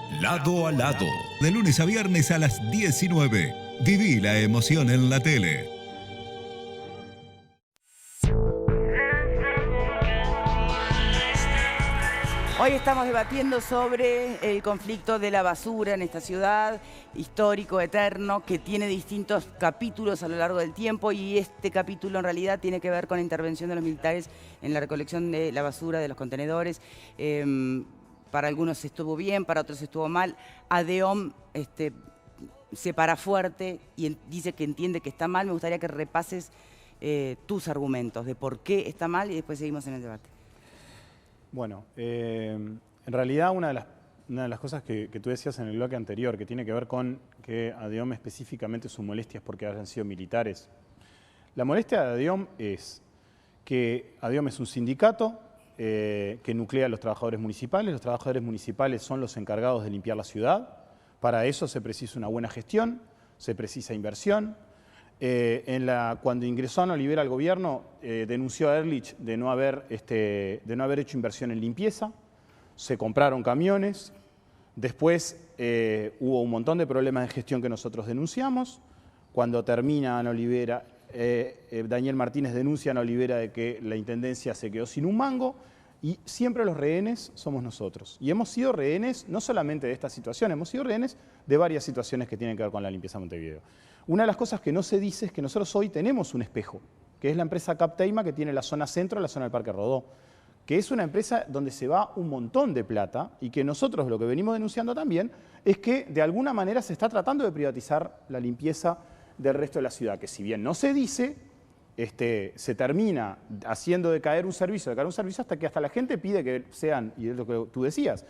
Lado a lado. De lunes a viernes a las 19. Viví la emoción en la tele. Hoy estamos debatiendo sobre el conflicto de la basura en esta ciudad, histórico, eterno, que tiene distintos capítulos a lo largo del tiempo, y este capítulo en realidad tiene que ver con la intervención de los militares en la recolección de la basura, de los contenedores. Para algunos estuvo bien, para otros estuvo mal. ADEOM se para fuerte y dice que entiende que está mal. Me gustaría que repases tus argumentos de por qué está mal y después seguimos en el debate. Bueno, en realidad una de las cosas que tú decías en el bloque anterior, que tiene que ver con que ADEOM específicamente su molestia es porque hayan sido militares. La molestia de ADEOM es que ADEOM es un sindicato que nuclea a los trabajadores municipales. Los trabajadores municipales son los encargados de limpiar la ciudad. Para eso se precisa una buena gestión, se precisa inversión. Cuando ingresó Ana Olivera al gobierno, denunció a Ehrlich de no haber hecho inversión en limpieza. Se compraron camiones. Después hubo un montón de problemas de gestión que nosotros denunciamos. Cuando termina Ana Olivera, Daniel Martínez denuncia a Ana Olivera de que la intendencia se quedó sin un mango, y siempre los rehenes somos nosotros. Y hemos sido rehenes no solamente de esta situación, hemos sido rehenes de varias situaciones que tienen que ver con la limpieza de Montevideo. Una de las cosas que no se dice es que nosotros hoy tenemos un espejo, que es la empresa Capteima, que tiene la zona centro, la zona del Parque Rodó, que es una empresa donde se va un montón de plata, y que nosotros lo que venimos denunciando también es que de alguna manera se está tratando de privatizar la limpieza del resto de la ciudad, que si bien no se dice, se termina haciendo decaer un servicio hasta que hasta la gente pide que sean, y es lo que tú decías,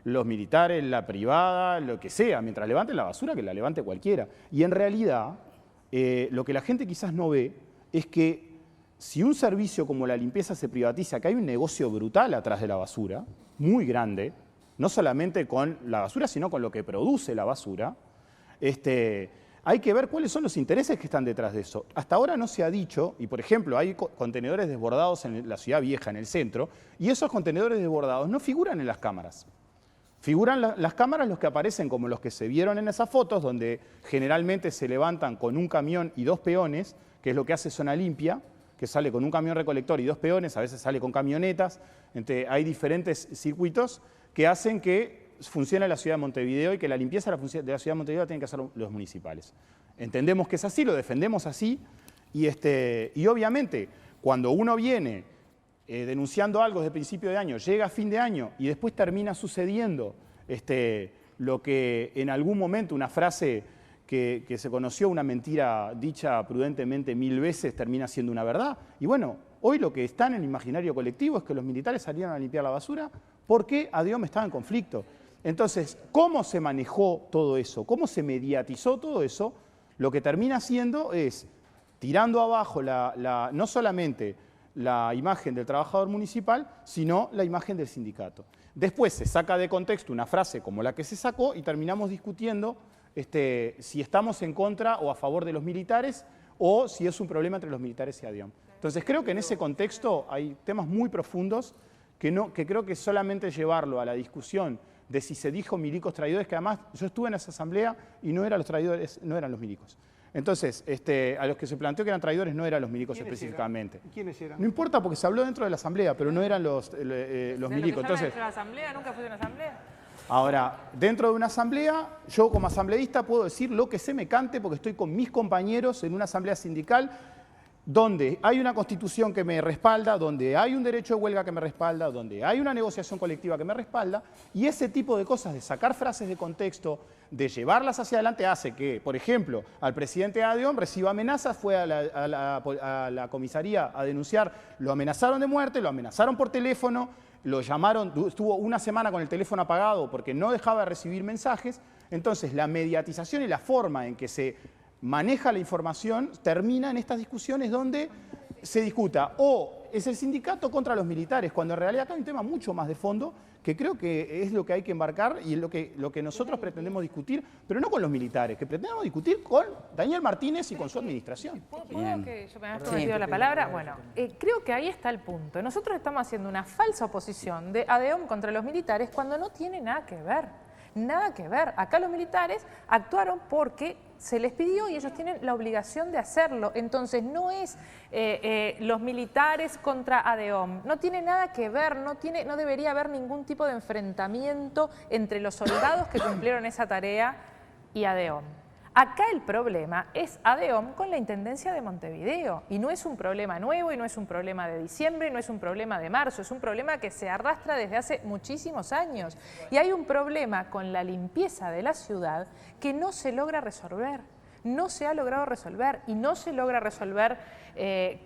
los militares, la privada, lo que sea, mientras levanten la basura, que la levante cualquiera. Y en realidad, lo que la gente quizás no ve es que si un servicio como la limpieza se privatiza, que hay un negocio brutal atrás de la basura, muy grande, no solamente con la basura, sino con lo que produce la basura, hay que ver cuáles son los intereses que están detrás de eso. Hasta ahora no se ha dicho, y por ejemplo hay contenedores desbordados en la ciudad vieja, en el centro, y esos contenedores desbordados no figuran en las cámaras. Figuran las cámaras los que aparecen como los que se vieron en esas fotos, donde generalmente se levantan con un camión y dos peones, que es lo que hace Zona Limpia, que sale con un camión recolector y dos peones, a veces sale con camionetas. Hay diferentes circuitos que hacen que funcione la ciudad de Montevideo, y que la limpieza de la ciudad de Montevideo la tienen que hacer los municipales. Entendemos que es así, lo defendemos así, y obviamente cuando uno viene denunciando algo desde principio de año, llega a fin de año y después termina sucediendo lo que en algún momento, una frase que se conoció, una mentira dicha prudentemente 1000 veces, termina siendo una verdad. Y bueno, hoy lo que está en el imaginario colectivo es que los militares salieron a limpiar la basura porque ADEOM estaba en conflicto. Entonces, ¿cómo se manejó todo eso? ¿Cómo se mediatizó todo eso? Lo que termina haciendo es tirando abajo no solamente la imagen del trabajador municipal, sino la imagen del sindicato. Después se saca de contexto una frase como la que se sacó y terminamos discutiendo si estamos en contra o a favor de los militares, o si es un problema entre los militares y ADEOM. Entonces creo que en ese contexto hay temas muy profundos que creo que solamente llevarlo a la discusión de si se dijo milicos traidores, que además yo estuve en esa asamblea y no eran los traidores, no eran los milicos. Entonces, a los que se planteó que eran traidores no eran los milicos específicamente. ¿Quiénes eran? No importa, porque se habló dentro de la asamblea, pero no eran los milicos. Entonces, dentro de la asamblea, ¿nunca fuiste a una asamblea? Ahora, dentro de una asamblea, yo como asambleísta puedo decir lo que se me cante, porque estoy con mis compañeros en una asamblea sindical donde hay una constitución que me respalda, donde hay un derecho de huelga que me respalda, donde hay una negociación colectiva que me respalda, y ese tipo de cosas, de sacar frases de contexto, de llevarlas hacia adelante, hace que, por ejemplo, al presidente ADEOM reciba amenazas, fue a la comisaría a denunciar, lo amenazaron de muerte, lo amenazaron por teléfono, lo llamaron, estuvo una semana con el teléfono apagado porque no dejaba de recibir mensajes. Entonces, la mediatización y la forma en que se maneja la información termina en estas discusiones donde se discuta o es el sindicato contra los militares, cuando en realidad acá hay un tema mucho más de fondo que creo que es lo que hay que embarcar y es lo que nosotros pretendemos discutir, pero no con los militares, que pretendemos discutir con Daniel Martínez y con su administración. ¿Puedo que yo me haya prometido la palabra? Bueno, creo que ahí está el punto. Nosotros estamos haciendo una falsa oposición de ADEOM contra los militares cuando no tiene nada que ver. nada que ver. Acá los militares actuaron porque se les pidió y ellos tienen la obligación de hacerlo. Entonces no es los militares contra ADEOM, no tiene nada que ver, no debería haber ningún tipo de enfrentamiento entre los soldados que cumplieron esa tarea y ADEOM. Acá el problema es ADEOM con la Intendencia de Montevideo y no es un problema nuevo y no es un problema de diciembre y no es un problema de marzo, es un problema que se arrastra desde hace muchísimos años y hay un problema con la limpieza de la ciudad que no se logra resolver. No se ha logrado resolver y no se logra resolver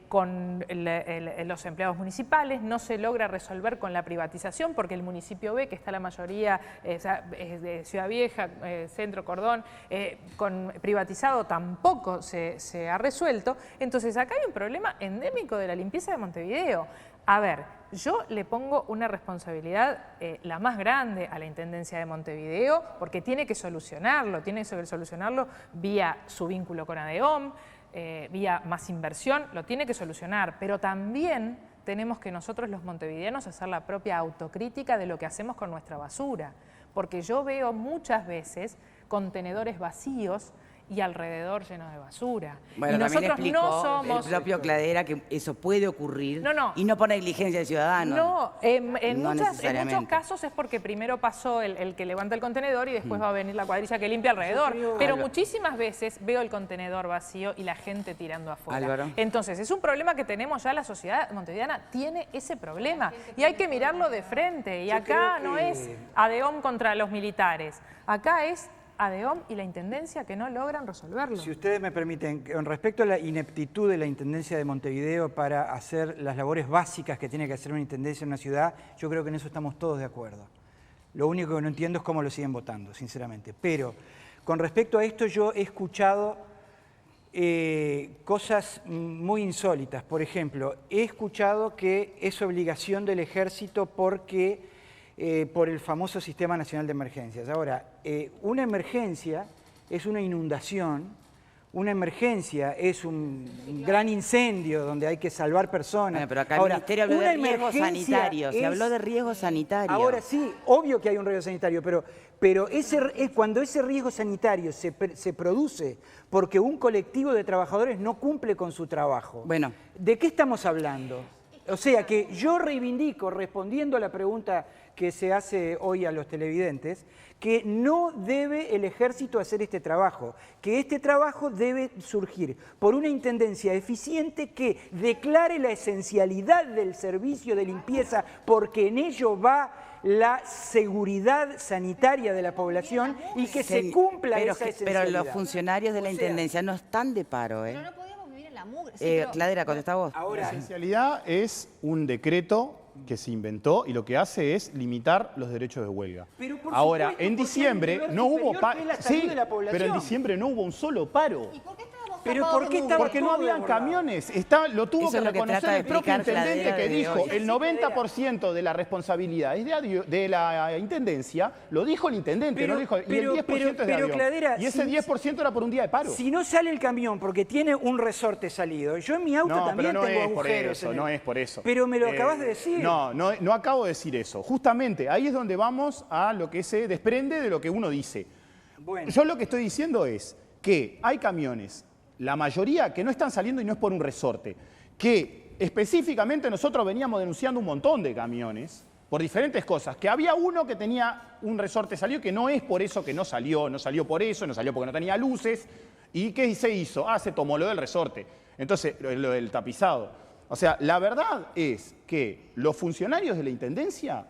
con los empleados municipales, no se logra resolver con la privatización porque el municipio ve que está la mayoría de Ciudad Vieja, Centro, Cordón, con privatizado tampoco se ha resuelto. Entonces acá hay un problema endémico de la limpieza de Montevideo. A ver, yo le pongo una responsabilidad la más grande a la Intendencia de Montevideo porque tiene que solucionarlo vía su vínculo con ADEOM, vía más inversión, lo tiene que solucionar, pero también tenemos que nosotros los montevideanos hacer la propia autocrítica de lo que hacemos con nuestra basura, porque yo veo muchas veces contenedores vacíos y alrededor lleno de basura. Bueno, y también nosotros explicó no somos... el propio Cladera que eso puede ocurrir No. y no por negligencia del ciudadano. No, en No muchos necesariamente. casos es porque primero pasó el que levanta el contenedor y después va a venir la cuadrilla que limpia alrededor. Pero muchísimas veces veo el contenedor vacío y la gente tirando afuera. Álvaro. Entonces, es un problema que tenemos ya, la sociedad montevideana tiene ese problema y hay que mirarlo de frente. Y acá no es ADEOM contra los militares, acá es ADEOM y la Intendencia que no logran resolverlo. Si ustedes me permiten, con respecto a la ineptitud de la Intendencia de Montevideo para hacer las labores básicas que tiene que hacer una Intendencia en una ciudad, yo creo que en eso estamos todos de acuerdo. Lo único que no entiendo es cómo lo siguen votando, sinceramente. Pero con respecto a esto yo he escuchado cosas muy insólitas. Por ejemplo, he escuchado que es obligación del Ejército porque... por el famoso Sistema Nacional de Emergencias. Ahora, una emergencia es una inundación, una emergencia es un gran incendio donde hay que salvar personas. Bueno, pero acá ahora, el Ministerio habló de riesgo sanitario, se habló de riesgo sanitario. Ahora sí, obvio que hay un riesgo sanitario, pero cuando ese riesgo sanitario se produce porque un colectivo de trabajadores no cumple con su trabajo, Bueno. ¿de qué estamos hablando? O sea que yo reivindico, respondiendo a la pregunta que se hace hoy a los televidentes, que no debe el Ejército hacer este trabajo, que este trabajo debe surgir por una intendencia eficiente que declare la esencialidad del servicio de limpieza, porque en ello va la seguridad sanitaria de la población y que se cumpla esa esencialidad. Pero los funcionarios de la Intendencia no están de paro, ¿eh? Pero no podíamos vivir en la mugre. Sí, pero- Cladera, contesta vos. La Ahora, esencialidad es un decreto que se inventó y lo que hace es limitar los derechos de huelga. Pero por Ahora, supuesto, en porque diciembre hay un no nivel hubo superior paro. que es la salud de la población. Pero en diciembre no hubo un solo paro. ¿Y por qué estábamos Pero tapados ¿por qué de mugre? estaba Porque no todo habían desbordado? camiones. Lo tuvo Eso que es lo que reconocer trata de el propio explicar intendente Cladera que de dijo hoy. el 90% de la responsabilidad es de la intendencia. Lo dijo el intendente, Pero- no dijo. Y el pero- 10% es de pero, avión. Cladera, Y ese si- 10% era por un día de paro. si no sale el camión porque tiene un resorte salido, yo en mi auto No, también pero no tengo es por agujeros. eso, en no el- es por eso. Pero me lo acabas de decir. No acabo de decir eso. Justamente ahí es donde vamos a lo que se desprende de lo que uno dice. Bueno. Yo lo que estoy diciendo es que hay camiones, la mayoría que no están saliendo y no es por un resorte, que específicamente nosotros veníamos denunciando un montón de camiones por diferentes cosas, que había uno que tenía un resorte salido que no es por eso que no salió por eso, no salió porque no tenía luces. ¿Y qué se hizo? Se tomó lo del resorte. Entonces, lo del tapizado. O sea, la verdad es que los funcionarios de la Intendencia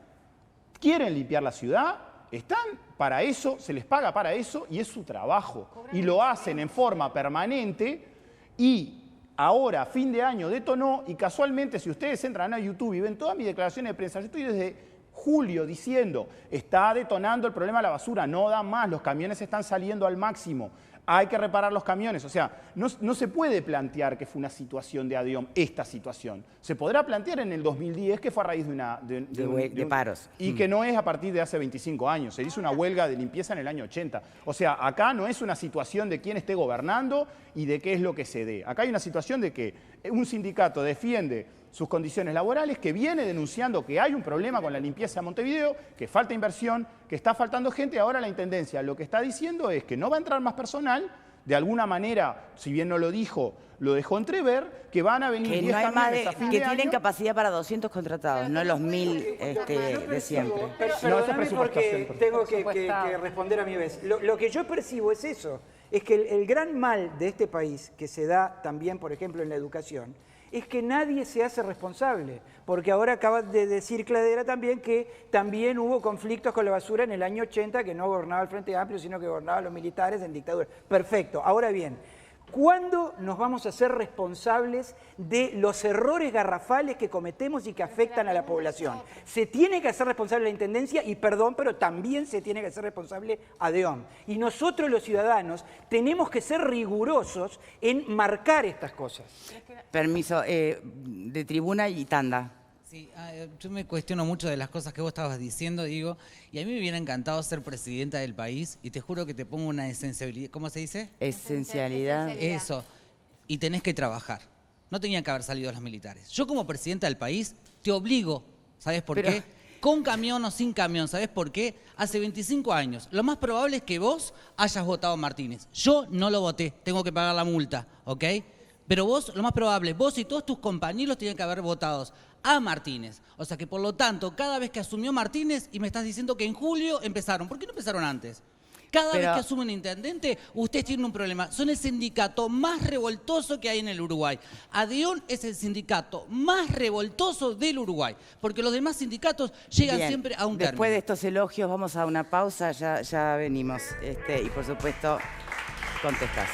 quieren limpiar la ciudad, están para eso, se les paga para eso y es su trabajo. Y lo hacen en forma permanente y ahora, fin de año, detonó y casualmente si ustedes entran a YouTube y ven todas mis declaraciones de prensa, yo estoy desde julio diciendo, está detonando el problema de la basura, no da más, los camiones están saliendo al máximo. Hay que reparar los camiones. O sea, no se puede plantear que fue una situación de ADEOM, esta situación. Se podrá plantear en el 2010 que fue a raíz De paros. Y que no es a partir de hace 25 años. Se hizo una huelga de limpieza en el año 80. O sea, acá no es una situación de quién esté gobernando y de qué es lo que se dé. Acá hay una situación de que un sindicato defiende sus condiciones laborales, que viene denunciando que hay un problema con la limpieza de Montevideo, que falta inversión, que está faltando gente. Ahora la Intendencia lo que está diciendo es que no va a entrar más personal. De alguna manera, si bien no lo dijo, lo dejó entrever, que van a venir Que 10 no hay más camiones a fin de tienen año. capacidad para 200 contratados, no los 1000 de siempre. Perdóname porque tengo que responder a mi vez. Lo que yo percibo es eso, es que el gran mal de este país, que se da también, por ejemplo, en la educación, es que nadie se hace responsable, porque ahora acaba de decir Cladera también que también hubo conflictos con la basura en el año 80, que no gobernaba el Frente Amplio, sino que gobernaban los militares en dictadura. Perfecto. Ahora bien, ¿cuándo nos vamos a hacer responsables de los errores garrafales que cometemos y que afectan a la población? Se tiene que hacer responsable la Intendencia y, perdón, pero también se tiene que hacer responsable ADEOM. Y nosotros los ciudadanos tenemos que ser rigurosos en marcar estas cosas. Permiso, de tribuna y tanda. Sí, yo me cuestiono mucho de las cosas que vos estabas diciendo, digo, y a mí me hubiera encantado ser presidenta del país y te juro que te pongo una esencialidad, ¿cómo se dice? Esencialidad. Eso, y tenés que trabajar. No tenían que haber salido los militares. Yo como presidenta del país te obligo, ¿sabes por qué? Con camión o sin camión, ¿sabes por qué? Hace 25 años, lo más probable es que vos hayas votado a Martínez. Yo no lo voté, tengo que pagar la multa, ¿ok? Pero vos, lo más probable, vos y todos tus compañeros tienen que haber votado a Martínez. O sea que, por lo tanto, cada vez que asumió Martínez, y me estás diciendo que en julio empezaron, ¿por qué no empezaron antes? Cada vez que asume un intendente, ustedes tienen un problema. Son el sindicato más revoltoso que hay en el Uruguay. ADEOM es el sindicato más revoltoso del Uruguay, porque los demás sindicatos llegan siempre a un término. Después de estos elogios vamos a una pausa, ya venimos. Y por supuesto, contestás.